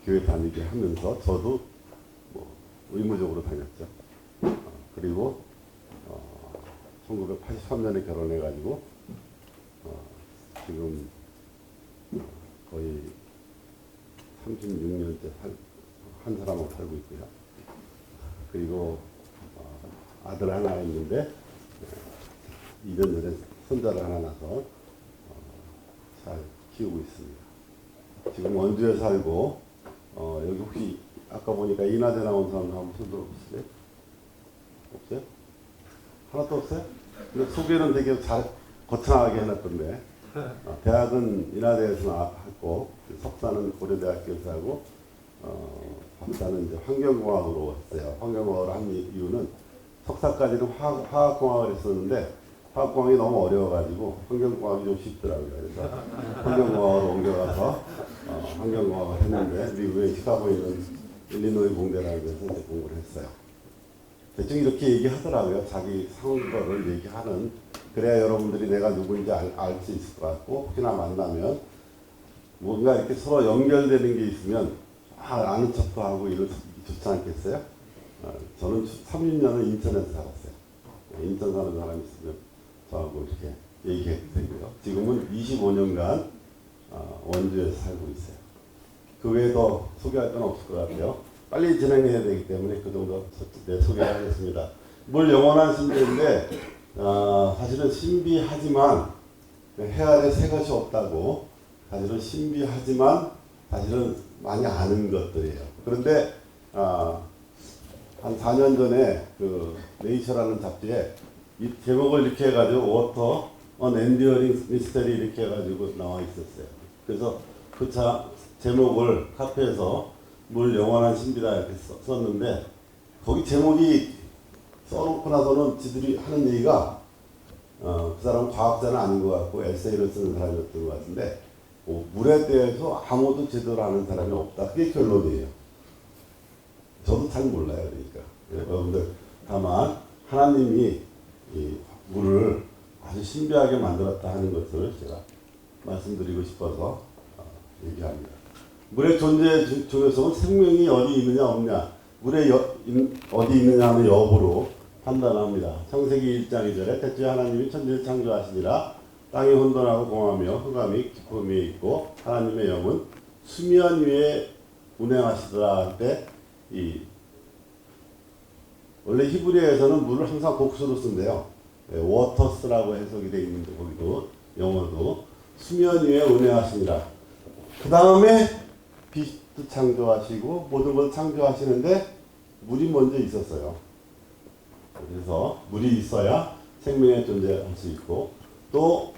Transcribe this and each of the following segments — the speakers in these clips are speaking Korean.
교회 다니게 하면서 저도 뭐 의무적으로 다녔죠. 그리고 1983년에 결혼해가지고 지금 거의 36년째 한 사람하고 살고 있고요. 그리고 아들 하나 있는데 2년 전에 손자를 하나 낳아서 잘 키우고 있습니다. 지금 원주에 살고 여기 혹시 아까 보니까 인하대 나온 사람 한번 손 들어보실래요? 없어요? 하나도 없어요? 근데 소개는 되게 잘 거창하게 해놨던데 대학은 인하대에서 나왔고 석사는 고려대학교에서 하고 박사는 이제 환경공학으로 했어요. 환경공학을 한 이유는 석사까지는 화학공학을 했었는데 화학공학이 너무 어려워가지고 환경공학이 좀 쉽더라고요. 그래서 환경공학으로 옮겨가서 환경공학을 했는데 미국의 시카고에 있는 일리노이 공대라는 데서 이제 공부를 했어요. 대충 이렇게 얘기하더라고요. 자기 상거를 얘기하는. 그래야 여러분들이 내가 누구인지 알 수 있을 것 같고 혹시나 만나면 뭔가 이렇게 서로 연결되는 게 있으면 아는 척도 하고 이러면 좋지 않겠어요? 저는 30년을 인천에서 살았어요. 인천 사는 사람이 있으면 저하고 이렇게 얘기해도 되고요. 지금은 25년간 원주에서 살고 있어요. 그 외에 더 소개할 건 없을 것 같아요. 빨리 진행해야 되기 때문에 그 정도 소개하겠습니다. 뭘 영원한 신비인데 사실은 신비하지만 해아래 새 것이 없다고 사실은 신비하지만 사실은 많이 아는 것들이에요. 그런데 한 4년 전에 그 네이처라는 잡지에 이 제목을 이렇게 해가지고 워터 언 엔듀어링 미스터리 이렇게 해가지고 나와 있었어요. 그래서 그 제목을 카페에서 물 영원한 신비다 이렇게 썼는데 거기 제목이 써놓고 나서는 지들이 하는 얘기가 그 사람은 과학자는 아닌 것 같고 에세이를 쓰는 사람이었던 것 같은데 물에 대해서 아무도 제대로 아는 사람이 없다. 그게 결론이에요. 저도 잘 몰라요. 그러니까 여러분들 다만 하나님이 이 물을 아주 신비하게 만들었다 하는 것을 제가 말씀드리고 싶어서 얘기합니다. 물의 존재 중에서는 생명이 어디 있느냐 없냐 물에 어디 있느냐 하는 여부로 판단합니다. 창세기 1장 2절에 대체 하나님이 천지를 창조하시니라 땅이 혼돈하고 공하며 흑암이 깊음 위에 있고 하나님의 영은 수면 위에 운행하시더라 할 때 원래 히브리어에서는 물을 항상 복수로 쓴대요. 워터스라고 해석이 되어 있는데 거기도 영어도 수면 위에 운행하시니라. 그 다음에 빛도 창조하시고 모든 걸 창조하시는데 물이 먼저 있었어요. 그래서 물이 있어야 생명의 존재할 수 있고 또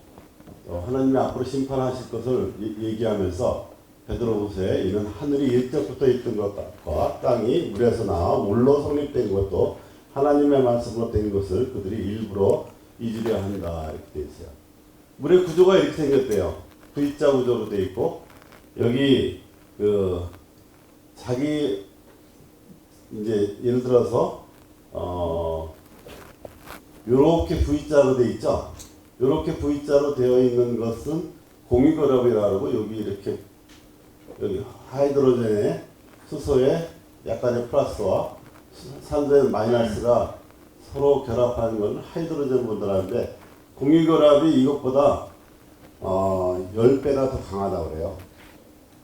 하나님이 앞으로 심판하실 것을 얘기하면서 베드로후서에 이는 하늘이 일적부터 있던 것과 땅이 물에서 나와 물로 성립된 것도 하나님의 말씀으로 된 것을 그들이 일부러 잊으려 한다 이렇게 되어 있어요. 물의 구조가 이렇게 생겼대요. V자 구조로 되어 있고 여기 자기 이제 예를 들어서 요렇게 V자로 되어 있죠. 요렇게 V자로 되어 있는 것은 공유결합이라고 하고 여기 이렇게 여기 하이드로젠에 수소에 약간의 플러스와 산소의 마이너스가 서로 결합하는 건 하이드로젠 본드라는데 공유결합이 이것보다 10배나 더 강하다고 그래요.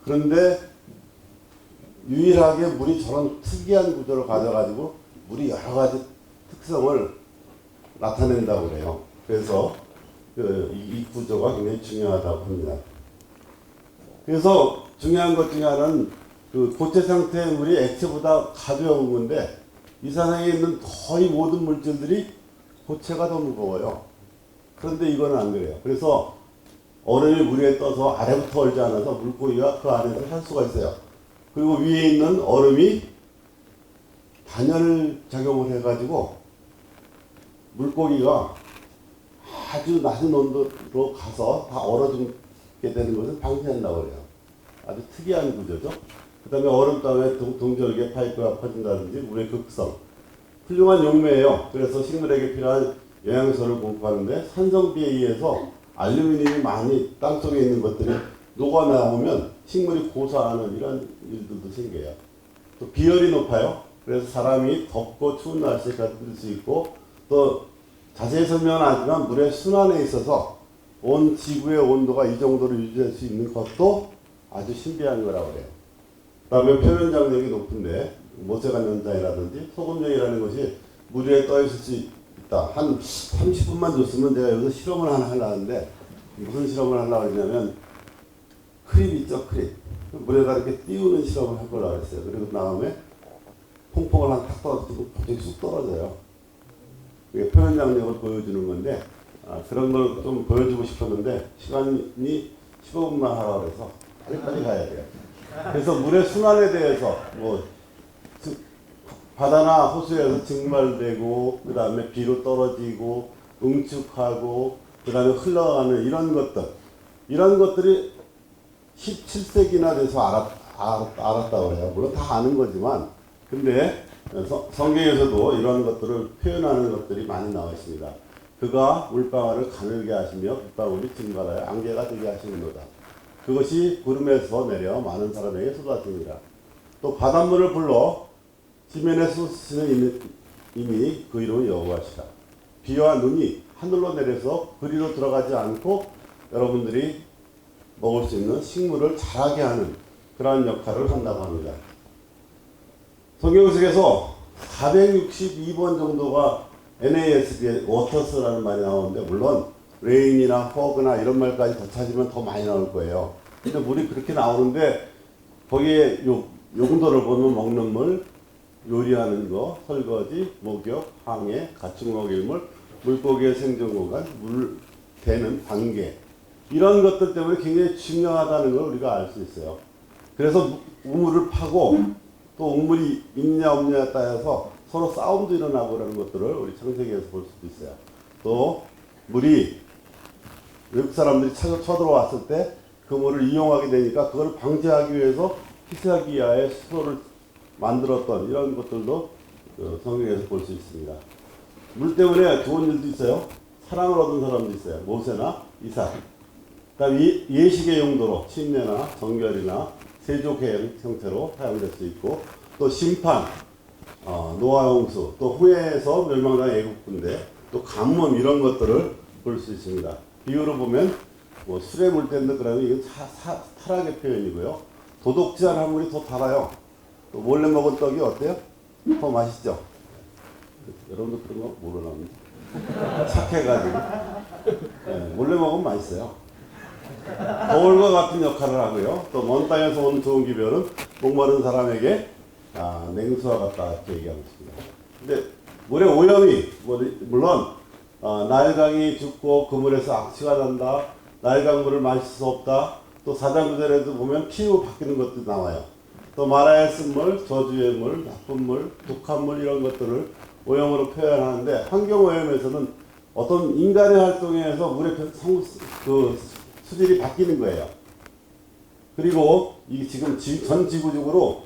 그런데 유일하게 물이 저런 특이한 구조를 가져가지고 물이 여러 가지 특성을 나타낸다고 그래요. 그래서 이 구조가 굉장히 중요하다고 합니다. 그래서 중요한 것 중에 하나는 그 고체 상태의 물이 액체보다 가벼운 건데 이 세상에 있는 거의 모든 물질들이 고체가 더 무거워요. 그런데 이거는 안 그래요. 그래서 얼음이 물 위에 떠서 아래부터 얼지 않아서 물고기가 그 안에서 살 수가 있어요. 그리고 위에 있는 얼음이 단열 작용을 해가지고 물고기가 아주 낮은 온도로 가서 다 얼어죽게 되는 것을 방지한다고 해요. 아주 특이한 구조죠. 그 다음에 얼음 다음에 동절기에 파이프가 퍼진다든지 물의 극성. 훌륭한 용매예요. 그래서 식물에게 필요한 영양소를 공급하는데 산성비에 의해서 알루미늄이 많이 땅속에 있는 것들이 녹아 나오면 식물이 고사하는 이런 일들도 생겨요. 또 비열이 높아요. 그래서 사람이 덥고 추운 날씨에 견딜 수 있고, 또 자세히 설명은 하지만 물의 순환에 있어서 온 지구의 온도가 이 정도로 유지할 수 있는 것도 아주 신비한 거라고 그래요. 그 다음에 표현 장력이 높은데 모세관 연장이라든지 소금장이라는 것이 물 위에 떠 있을 수 있다. 한 30분만 줬으면 내가 여기서 실험을 하나 하려는데, 무슨 실험을 하려고 하냐면 크립 있죠, 크립. 물에다 이렇게 띄우는 실험을 할 거라고 했어요. 그리고 다음에 퐁퐁을 한 탁 떨어지고 갑자기 쑥 떨어져요. 그게 표현 장력을 보여주는 건데, 그런 걸 좀 보여주고 싶었는데 시간이 15분만 하라고 해서 빨리빨리 가야 돼요. 그래서 물의 순환에 대해서 뭐 바다나 호수에서 증발되고, 그 다음에 비로 떨어지고 응축하고, 그 다음에 흘러가는 이런 것들이 17세기나 돼서 알았다고 해요. 물론 다 아는 거지만, 근데 성경에서도 이런 것들을 표현하는 것들이 많이 나와 있습니다. 그가 물방울을 가늘게 하시며 빗방울이 증발하여 안개가 되게 하시는도다. 그것이 구름에서 내려 많은 사람에게 쏟아집니다. 또 바닷물을 불러 지면에 쏟으시는 이미 그 이름은 여호와시다. 비와 눈이 하늘로 내려서 그리로 들어가지 않고 여러분들이 먹을 수 있는 식물을 자라게 하는 그러한 역할을 한다고 합니다. 성경 속에서 462번 정도가 NASB의 워터스라는 말이 나오는데, 물론 레인이나 퍼그나 이런 말까지 더 찾으면 더 많이 나올 거예요. 근데 물이 그렇게 나오는데 거기에 용도를 보면 먹는 물, 요리하는 거, 설거지, 목욕, 항해, 가축 먹일 물, 물고기의 생존 공간, 물 대는 관계, 이런 것들 때문에 굉장히 중요하다는 걸 우리가 알 수 있어요. 그래서 우물을 파고 또 우물이 있냐 없냐에 따라서 서로 싸움도 일어나고 그러는 것들을 우리 창세기에서 볼 수도 있어요. 또 물이 외국 사람들이 쳐들어왔을 때 그 물을 이용하게 되니까 그걸 방지하기 위해서 피사기야의 수소를 만들었던 이런 것들도 성경에서 볼 수 있습니다. 물 때문에 좋은 일도 있어요. 사랑을 얻은 사람도 있어요. 모세나 이삭. 그다음에 예식의 용도로 침례나 정결이나 세족의 형태로 사용될 수 있고, 또 심판, 노아 홍수, 또 후에서 멸망당한 애국 군대, 또 가뭄, 이런 것들을 볼 수 있습니다. 비유로 보면 뭐 술에 물 땐다 그러면 이건 타락의 표현이고요. 도둑질 한 물이 더 달아요. 또 몰래 먹은 떡이 어때요? 더 맛있죠? 여러분도 그런 거 모르나? 착해가지고. 네, 몰래 먹으면 맛있어요. 거울과 같은 역할을 하고요. 또 먼 땅에서 온 좋은 기별은 목마른 사람에게 냉수와 같다, 이렇게 얘기하고 있습니다. 근데 물의 오염이, 물론 나일강이 죽고 그 물에서 악취가 난다, 나일강물을 마실 수 없다, 또 사장구절에도 보면 피로 바뀌는 것도 나와요. 또 마라의 쓴물, 저주의 물, 나쁜 물, 독한 물, 이런 것들을 오염으로 표현하는데, 환경오염에서는 어떤 인간의 활동에 의해서 물의 수질이 바뀌는 거예요. 그리고 이 지금 전 지구적으로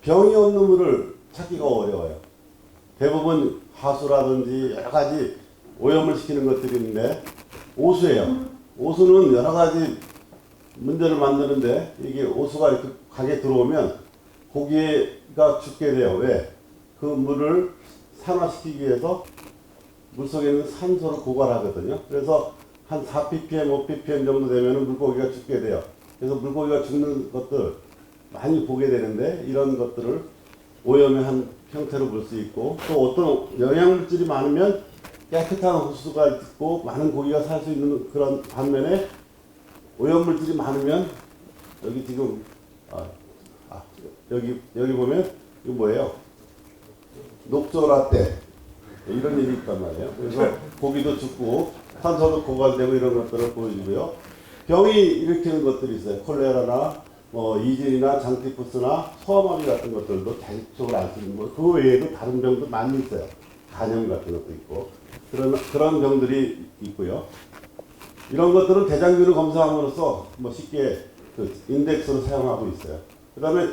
병이 없는 물을 찾기가 어려워요. 대부분 하수라든지 여러 가지 오염을 시키는 것들이 있는데, 오수예요. 오수는 여러 가지 문제를 만드는데, 이게 오수가 이렇게 강에 들어오면 고기가 죽게 돼요. 왜? 그 물을 산화시키기 위해서 물속에 있는 산소를 고갈하거든요. 그래서 한 4ppm, 5ppm 정도 되면 물고기가 죽게 돼요. 그래서 물고기가 죽는 것들 많이 보게 되는데, 이런 것들을 오염의 한 형태로 볼 수 있고, 또 어떤 영양물질이 많으면 깨끗한 호수가 있고 많은 고기가 살 수 있는 그런 반면에, 오염물질이 많으면 여기 지금 여기 보면 이거 뭐예요? 녹조라떼, 이런 일이 있단 말이에요. 그래서 고기도 죽고 산소도 고갈되고 이런 것들을 보여주고요. 병이 일으키는 것들이 있어요. 콜레라나 이질이나 장티푸스나 소아마비 같은 것들도 대립적으로 알 수 있는 거. 그 외에도 다른 병도 많이 있어요. 간염 같은 것도 있고 그런 병들이 있고요. 이런 것들은 대장균을 검사함으로써 쉽게 그 인덱스로 사용하고 있어요. 그 다음에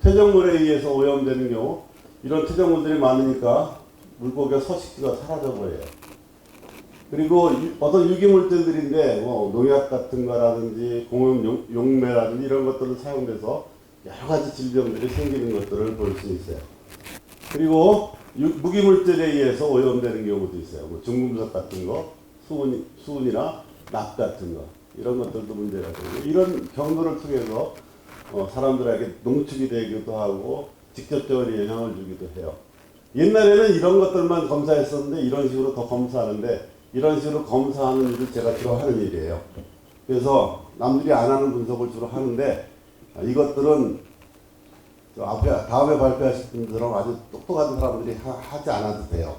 퇴적물에 의해서 오염되는 경우, 이런 퇴적물들이 많으니까 물고기가 서식지가 사라져 버려요. 그리고 어떤 유기물질들인데 뭐 농약 같은 거라든지 공업 용매라든지 이런 것들을 사용돼서 여러 가지 질병들이 생기는 것들을 볼 수 있어요. 그리고 무기물질에 의해서 오염되는 경우도 있어요. 뭐 중금속 같은 거, 수은이나 납 같은 거 이런 것들도 문제가 되고 이런 경로를 통해서 사람들에게 농축이 되기도 하고 직접적으로 영향을 주기도 해요. 옛날에는 이런 것들만 검사했었는데 이런 식으로 더 검사하는데 이런 식으로 검사하는 일을 제가 주로 하는 일이에요. 그래서 남들이 안 하는 분석을 주로 하는데 이것들은 다음에 발표하실 분들은 아주 똑똑한 사람들이 하지 않아도 돼요.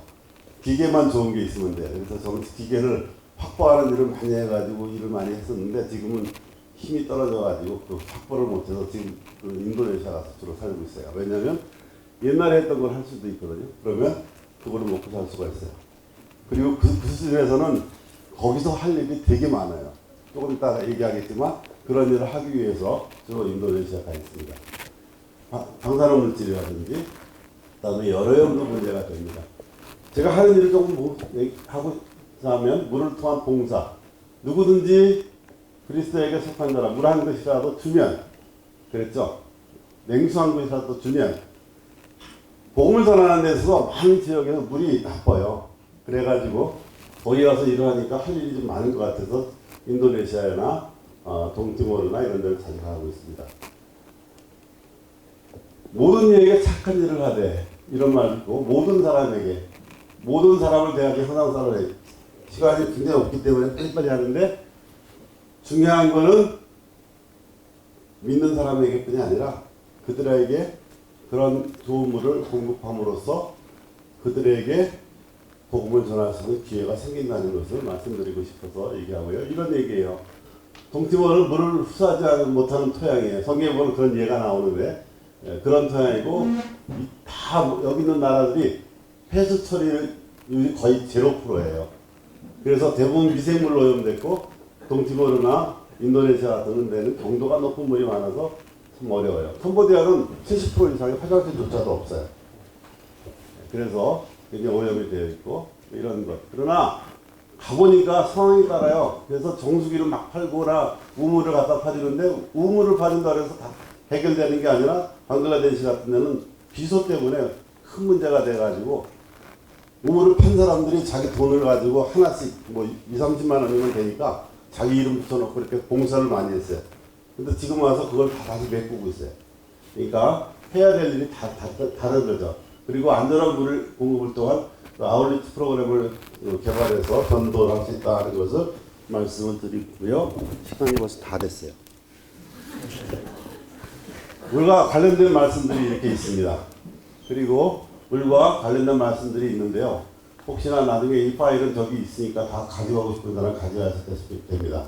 기계만 좋은 게 있으면 돼요. 그래서 저는 기계를 확보하는 일을 많이 해가지고 일을 많이 했었는데 지금은 힘이 떨어져가지고 그 확보를 못해서 지금 그 인도네시아 가서 주로 살고 있어요. 왜냐하면 옛날에 했던 걸 할 수도 있거든요. 그러면 그거를 먹고 살 수가 있어요. 그리고 그 수준에서는 거기서 할 일이 되게 많아요. 조금 이따가 얘기하겠지만 그런 일을 하기 위해서 주로 인도네시아에 가 있습니다. 방사능 물질이라든지 그다음에 여러 연구 문제가 됩니다. 제가 하는 일을 조금 하고 하면 물을 통한 봉사. 누구든지 그리스도에게 속한 자라 물 한 것이라도 주면 그랬죠. 냉수 한 것이라도 주면 복음을 전하는 데서 많은 지역에서 물이 나빠요. 그래가지고 거기 가서 일을 하니까 할 일이 좀 많은 것 같아서 인도네시아나 동티모르나 이런 데를 자주 가고 있습니다. 모든 이에게 착한 일을 하되 이런 말 있고 모든 사람을 대하기 항상 살아야 시간이 굉장히 없기 때문에 빨리빨리 하는데 중요한 거는 믿는 사람에게뿐이 아니라 그들에게 그런 좋은 물을 공급함으로써 그들에게 복음을 전할 수 있는 기회가 생긴다는 것을 말씀드리고 싶어서 얘기하고요. 이런 얘기예요. 동티모르는 물을 흡수하지 못하는 토양이에요. 성경에 보면 그런 예가 나오는데 그런 토양이고 다 여기 있는 나라들이 폐수 처리율이 거의 0%예요. 그래서 대부분 미생물로 오염됐고 동티모르나 인도네시아 같은 데는 경도가 높은 물이 많아서 참 어려워요. 캄보디아는 70% 이상의 화장실조차도 없어요. 그래서 굉장히 오염이 되어 있고 이런 것. 그러나 가보니까 상황이 따라요. 그래서 정수기를 막 팔거나 우물을 갖다 파주는데 우물을 파준다고 해서 다 해결되는 게 아니라 방글라데시 같은 데는 비소 때문에 큰 문제가 돼가지고 우물을 판 사람들이 자기 돈을 가지고 하나씩 뭐 2, 30만 원이면 되니까 자기 이름 붙여놓고 이렇게 봉사를 많이 했어요. 근데 지금 와서 그걸 다 다시 메꾸고 있어요. 그러니까 해야 될 일이 다 다른 거죠. 그리고 안전한 물을 공급을 또한 아울리트 프로그램을 개발해서 전도할 수 있다는 것을 말씀을 드리고요. 시간이 벌써 다 됐어요. 물과 관련된 말씀들이 이렇게 있습니다. 그리고 물과 관련된 말씀들이 있는데요. 혹시나 나중에 이 파일은 저기 있으니까 다 가져가고 싶은 사람 가져가셔도 됩니다.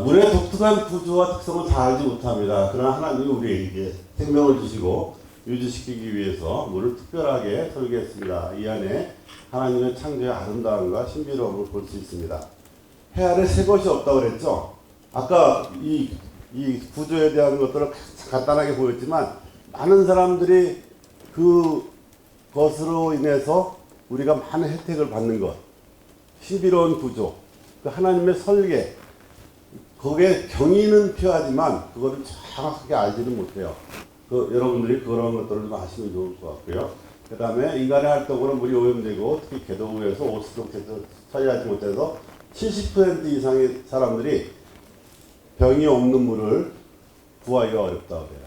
물의 독특한 구조와 특성을 다 알지 못합니다. 그러나 하나님이 우리에게 생명을 주시고 유지시키기 위해서 물을 특별하게 설계했습니다. 이 안에 하나님의 창조의 아름다움과 신비로움을 볼 수 있습니다. 해 아래 새 것이 없다고 그랬죠? 아까 이 구조에 대한 것들을 간단하게 보였지만 많은 사람들이 그것으로 인해서 우리가 많은 혜택을 받는 것, 신비로운 구조, 그 하나님의 설계, 거기에 경의는 필요하지만 그거를 정확하게 알지는 못해요. 여러분들이 그런 것들을 좀 아시면 좋을 것 같고요. 그 다음에 인간의 활동으로 물이 오염되고 특히 개도국에서 오수독에서 처리하지 못해서 70% 이상의 사람들이 병이 없는 물을 구하기가 어렵다고 해요.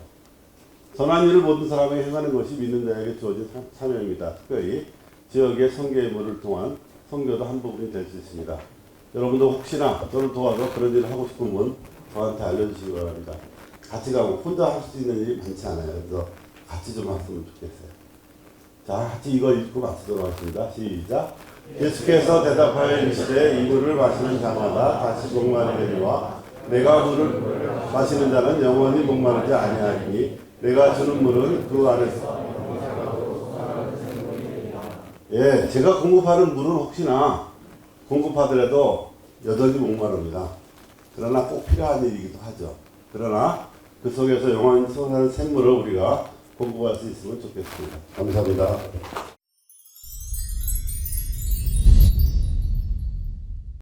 선한 일을 모든 사람에게 행하는 것이 믿는 자에게 주어진 사명입니다. 특별히 지역의 성교의 물을 통한 성교도 한 부분이 될 수 있습니다. 여러분도 혹시나 저를 도와서 그런 일을 하고 싶은 분 저한테 알려주시기 바랍니다. 같이 가고 혼자 할 수 있는 일이 많지 않아요. 그래서 같이 좀 했으면 좋겠어요. 자, 같이 이거 읽고 마치도록 하겠습니다. 시작. 예수께서 대답하여 이르시되 이 물을 마시는 자마다 다시 목마르리니와 내가 물을 마시는 자는 영원히 목마르지 아니하리니 내가 주는 물은 그 안에서 제가 공급하는 물은 혹시나 공급하더라도 여전히 목마릅니다. 그러나 꼭 필요한 일이기도 하죠. 그러나 그 속에서 영원히 솟아나는 샘물을 우리가 공부할 수 있으면 좋겠습니다. 감사합니다.